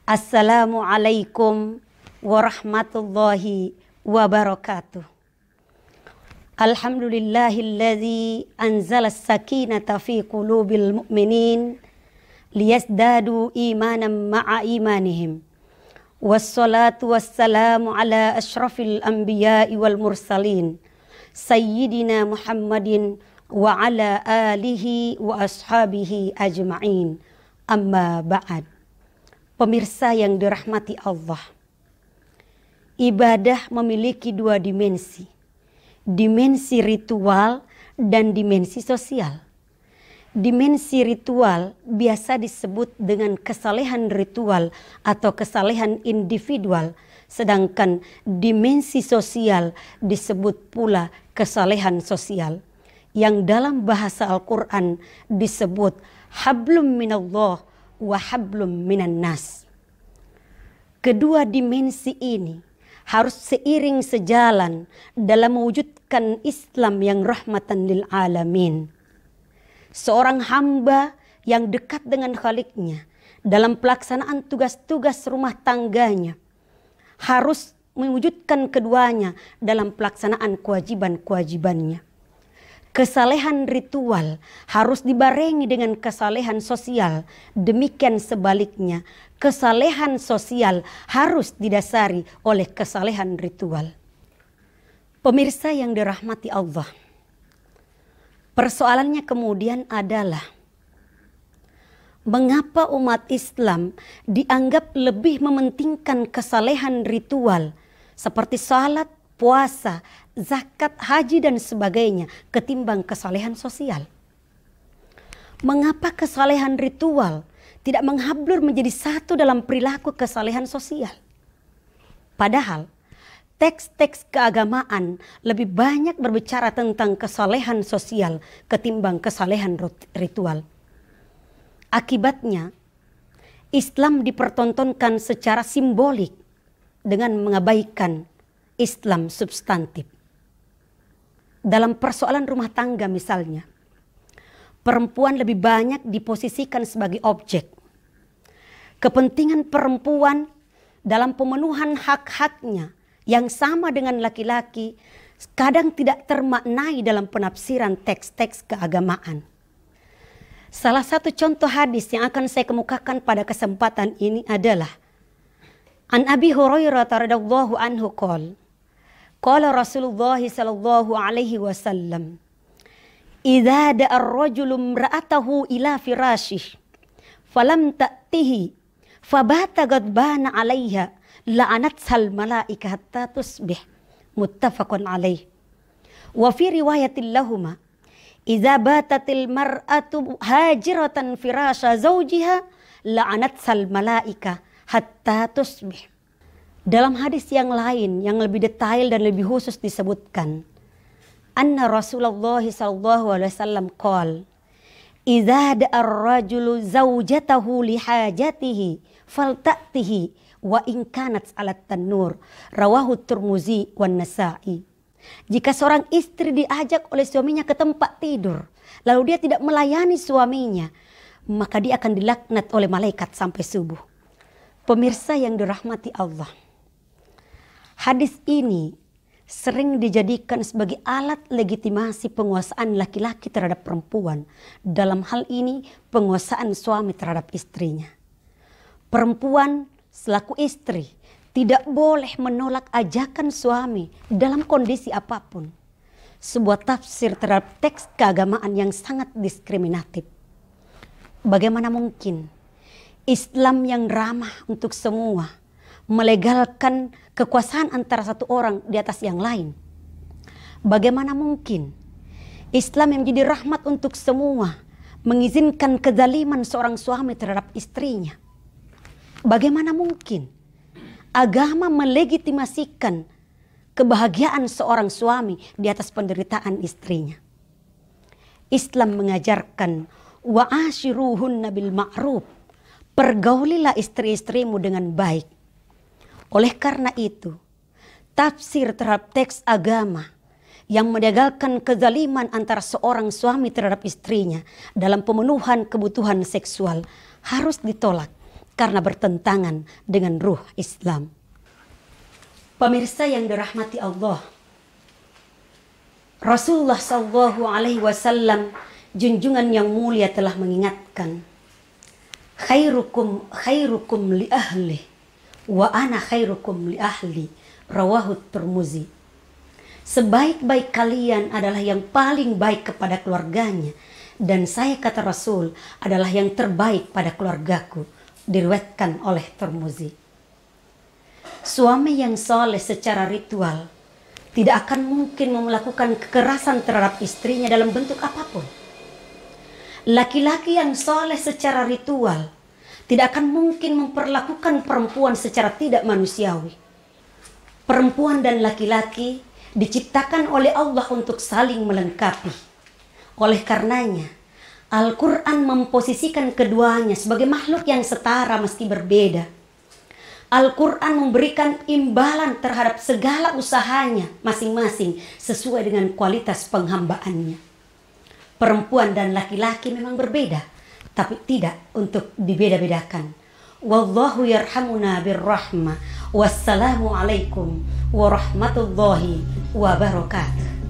Assalamualaikum warahmatullahi wabarakatuh. Alhamdulillahilladzi anzala as-sakinata fi qulubil mu'minin liyazdadu imanan ma'a imanihim. Wassalatu wassalamu ala asyrafil anbiya'i wal mursalin Sayyidina Muhammadin wa ala alihi wa ashabihi ajma'in. Amma ba'd. Pemirsa yang dirahmati Allah, ibadah memiliki dua dimensi, dimensi ritual dan dimensi sosial. Dimensi ritual biasa disebut dengan kesalehan ritual atau kesalehan individual, sedangkan dimensi sosial disebut pula kesalehan sosial, yang dalam bahasa Al-Quran disebut hablum minallah wa hablum minan nas. Kedua dimensi ini harus seiring sejalan dalam mewujudkan Islam yang rahmatan lil alamin. Seorang hamba yang dekat dengan Khaliknya dalam pelaksanaan tugas-tugas rumah tangganya harus mewujudkan keduanya dalam pelaksanaan kewajiban-kewajibannya. Kesalehan ritual harus dibarengi dengan kesalehan sosial. Demikian sebaliknya, kesalehan sosial harus didasari oleh kesalehan ritual. Pemirsa yang dirahmati Allah, persoalannya kemudian adalah mengapa umat Islam dianggap lebih mementingkan kesalehan ritual seperti salat, puasa, zakat, haji dan sebagainya ketimbang kesalehan sosial? Mengapa kesalehan ritual tidak menghablur menjadi satu dalam perilaku kesalehan sosial? Padahal teks-teks keagamaan lebih banyak berbicara tentang kesalehan sosial ketimbang kesalehan ritual. Akibatnya Islam dipertontonkan secara simbolik dengan mengabaikan Islam substantif. Dalam persoalan rumah tangga misalnya, perempuan lebih banyak diposisikan sebagai objek. Kepentingan perempuan dalam pemenuhan hak-haknya yang sama dengan laki-laki kadang tidak termaknai dalam penafsiran teks-teks keagamaan. Salah satu contoh hadis yang akan saya kemukakan pada kesempatan ini adalah An Abi Hurairah radhiyallahu anhu qala Rasulullah sallallahu alaihi wasallam, idza da'a ar-rajulu imra'atahu ila firashih falam ta'tihi fabata ghadbana 'alaiha la'anatsal malaika hatta tusbih. Muttafaqun alaih. Wa fi riwayatil lahumā idza batatil mar'atu hajiratan firasha zawjiha la'anatsal malaika hatta tusbih. Dalam hadis yang lain yang lebih detail dan lebih khusus disebutkan, anna Rasulullah sallallahu alaihi wasallam qala, idza da'a ar-rajulu zawjatahu li hajatihi falta'tihi wa in kanat 'ala at-tannur. Rawahu Tirmizi wan Nasa'i. Jika seorang istri diajak oleh suaminya ke tempat tidur, lalu dia tidak melayani suaminya, maka dia akan dilaknat oleh malaikat sampai subuh. Pemirsa yang dirahmati Allah, hadis ini sering dijadikan sebagai alat legitimasi penguasaan laki-laki terhadap perempuan. Dalam hal ini penguasaan suami terhadap istrinya. Perempuan selaku istri tidak boleh menolak ajakan suami dalam kondisi apapun. Sebuah tafsir terhadap teks keagamaan yang sangat diskriminatif. Bagaimana mungkin Islam yang ramah untuk semua melegalkan kekuasaan antara satu orang di atas yang lain? Bagaimana mungkin Islam yang menjadi rahmat untuk semua mengizinkan kezaliman seorang suami terhadap istrinya? Bagaimana mungkin agama melegitimasikan kebahagiaan seorang suami di atas penderitaan istrinya? Islam mengajarkan wa'ashiruhunna bil ma'ruf, pergaulilah istri-istrimu dengan baik. Oleh karena itu, tafsir terhadap teks agama yang melegalkan kezaliman antara seorang suami terhadap istrinya dalam pemenuhan kebutuhan seksual harus ditolak. karena bertentangan dengan ruh Islam. Pemirsa yang dirahmati Allah, Rasulullah Shallallahu Alaihi Wasallam, junjungan yang mulia, telah mengingatkan, khairukum li ahli wa ana khairukum li ahli, rawahu Tirmizi. Sebaik-baik kalian adalah yang paling baik kepada keluarganya, dan saya, kata Rasul, adalah yang terbaik pada keluargaku, diriwayatkan oleh Tirmizi. Suami yang soleh secara ritual tidak akan mungkin melakukan kekerasan terhadap istrinya dalam bentuk apapun. Laki-laki yang soleh secara ritual tidak akan mungkin memperlakukan perempuan secara tidak manusiawi. Perempuan dan laki-laki diciptakan oleh Allah untuk saling melengkapi. Oleh karenanya, Al-Quran memposisikan keduanya sebagai makhluk yang setara meski berbeda. Al-Quran memberikan imbalan terhadap segala usahanya masing-masing sesuai dengan kualitas penghambaannya. Perempuan dan laki-laki memang berbeda, tapi tidak untuk dibeda-bedakan. Wallahu yarhamuna birrahmah. Wassalamualaikum warahmatullahi wabarakatuh.